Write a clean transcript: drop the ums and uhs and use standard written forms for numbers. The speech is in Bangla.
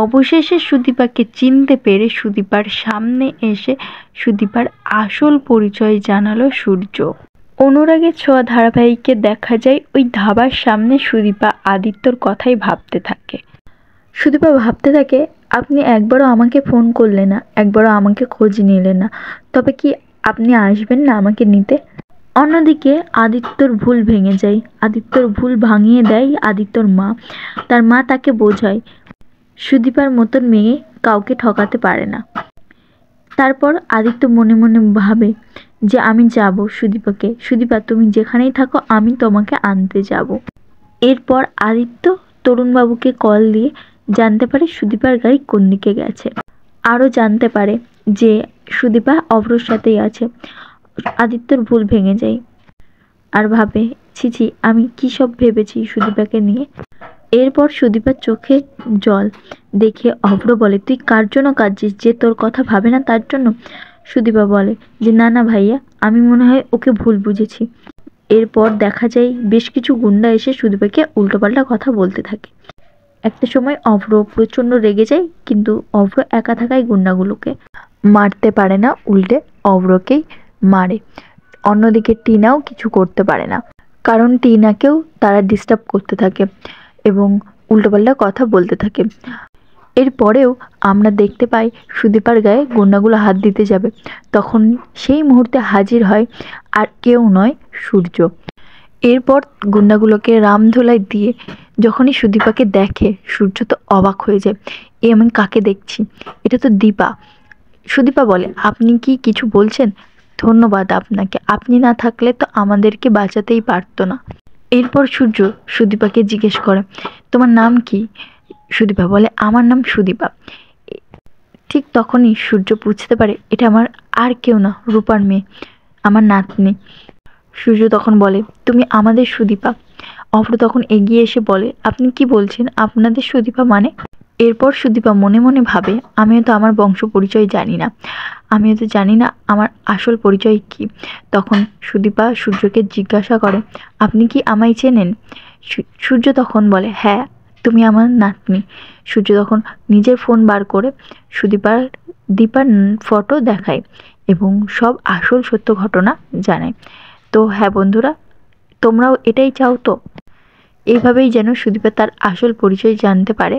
অবশেষে সুদীপাকে চিনতে পেরে সুদীপার সামনে এসে সুদীপার আসল পরিচয় জানালো সূর্য। অনুরাগের ছোঁয়া ধারাবাহিকে দেখা যায় ওই ধাবার সামনে সুদীপা আদিত্যর কথাই ভাবতে থাকে। সুদীপা ভাবতে থাকে, আপনি একবারও আমাকে ফোন করলেন না, একবারও আমাকে খোঁজ নিলেন না, তবে কি আপনি আসবেন না আমাকে নিতে? অন্যদিকে আদিত্যর ভুল ভেঙে যায়। আদিত্যর ভুল ভাঙিয়ে দেয় আদিত্যর মা। তার মা তাকে বোঝায় সুদীপার মতন মেয়ে কাউকে ঠকাতে পারে না। তারপর আদিত্য মনে মনে ভাবে যে আমি যাব সুদীপাকে, সুদীপা তুমি যেখানেই থাকো আমি তোমাকে আনতে যাব। এরপর আদিত্য তরুণবাবুকে কল দিয়ে জানতে পারে সুদীপার গাড়ি কোন দিকে গেছে। আরও জানতে পারে যে সুদীপা অভ্রর সাথেই আছে। আদিত্যর ভুল ভেঙে যায় আর ভাবে ছি আমি কী সব ভেবেছি সুদীপাকে নিয়ে। এরপর সুদীপার চোখে জল দেখে অভ্র বলে, তুই কার জন্য কাঁদছিস? যে তোর কথা ভাবে না তার জন্য? সুদীপা বলে যে না ভাইয়া, আমি মনে হয় ওকে ভুল বুঝেছি। এরপর দেখা যায় বেশ কিছু গুন্ডা এসে সুদীপাকে উল্টোপাল্টা কথা বলতে থাকে। একটা সময় অভ্র প্রচণ্ড রেগে যায়, কিন্তু অভ্র একা থাকায় গুন্ডাগুলোকে মারতে পারে না, উল্টে অভ্রকেই মারে। অন্যদিকে টিনাও কিছু করতে পারে না, কারণ টিনাকেও তারা ডিস্টার্ব করতে থাকে এবং উল্টোপাল্টা কথা বলতে থাকে। এরপরেও আমরা দেখতে পাই সুদীপার গায়ে গুন্ডাগুলো হাত দিতে যাবে, তখন সেই মুহূর্তে হাজির হয় আর কেউ নয়, সূর্য। এরপর গুন্ডাগুলোকে রামধোলাই দিয়ে যখনই সুদীপাকে দেখে সূর্য তো অবাক হয়ে যায়, আমি কাকে দেখছি? এটা তো দীপা। সুদীপা বলে, আপনি কি কিছু বলছেন? ধন্যবাদ আপনাকে, আপনি না থাকলে তো আমাদেরকে বাঁচাতেই পারতো না। এরপর সূর্য সুদীপাকে জিজ্ঞেস করে, তোমার নাম কি? সুদীপা বলে, আমার নাম সুদীপা। ঠিক তখনই সূর্য বুঝতে পারে এটা আমার আর কেউ না, রূপার মেয়ে, আমার নাতনি। সূর্য তখন বলে, তুমি আমাদের সুদীপা? অভ্র তখন এগিয়ে এসে বলে, আপনি কি বলছেন আপনাদের সুদীপা মানে? এরপর সুদীপা মনে মনে ভাবে, আমিও তো আমার বংশ পরিচয় জানি না, আমিও তো জানি না আমার আসল পরিচয় কি। তখন সুদীপা সূর্যকে জিজ্ঞাসা করে, আপনি কি আমায় চেনেন? সূর্য তখন বলে, হ্যাঁ তুমি আমার নাতনি। সূর্য তখন নিজের ফোন বার করে দীপার ফটো দেখায় এবং সব আসল সত্য ঘটনা জানায়। তো হ্যাঁ বন্ধুরা, তোমরাও এটাই চাও তো? এইভাবেই যেন সুদীপা তার আসল পরিচয় জানতে পারে।